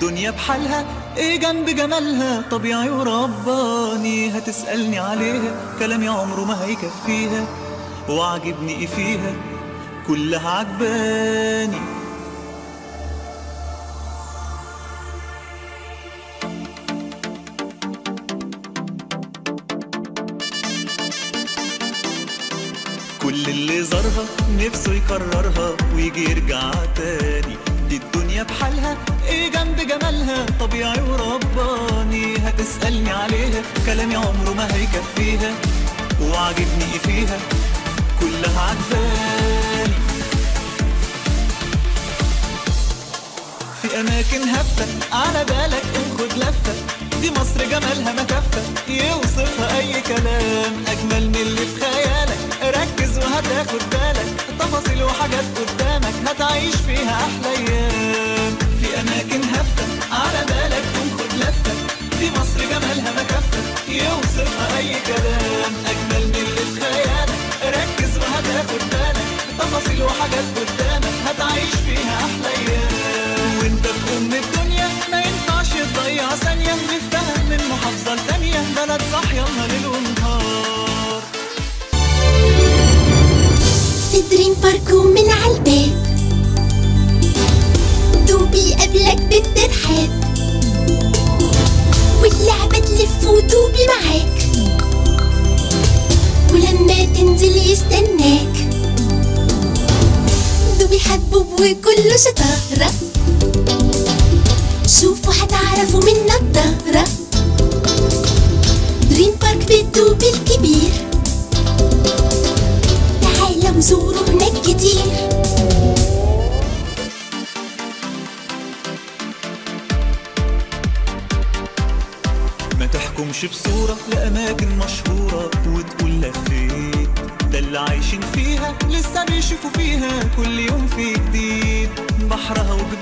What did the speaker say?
الدنيا بحالها ايه جنب جمالها، طبيعي ورباني هتسألني عليها، كلامي عمره ما هيكفيها، وعجبني ايه فيها كلها عجباني. كل اللي زارها نفسه يكررها ويجي يرجع تاني، دي الدنيا بحالها ايه جنب جمالها، طبيعي ورباني هتسألني عليها، كلامي عمره ما هيكفيها، وعجبني ايه فيها كلها عجباني. في اماكن هفة على بالك خد لفة، دي مصر جمالها ما كفة يوصفها اي كلام، اجمل من اللي في خيالك ركز وهتاخد بالك، تفاصيل وحاجات قدامك هتعيش فيها احلى ايام. في اماكن هفة على بالك خد لفة، دي مصر جمالها ما كفة يوصفها اي كلام، اجمل من اللي في خيالك ركز وهتاخد بالك، تفاصيل وحاجات قدامك هتعيش فيها احلى ايام. وانت في الدنيا ما ينفعش تضيع ثانية، نفتها من محافظة لتانية، بلد صاحية ليل ونهار. في دريم بارك ومن عالباب دوبي قبلك بالترحاب، واللعبة تلف ودوبي معاك، ولما تنزل يستناك، دوبي حبوب وكله شطارة، شوفوا هتعرفوا من نضارة، دريم بارك بالدوبي الكبير، تعالوا وزوروا هناك كتير. ما تحكمش بصورة لأماكن مشهورة وتقول لفيت، ده اللي عايشين فيها لسه بيشوفوا فيها كل يوم في جديد، بحرها وجبالها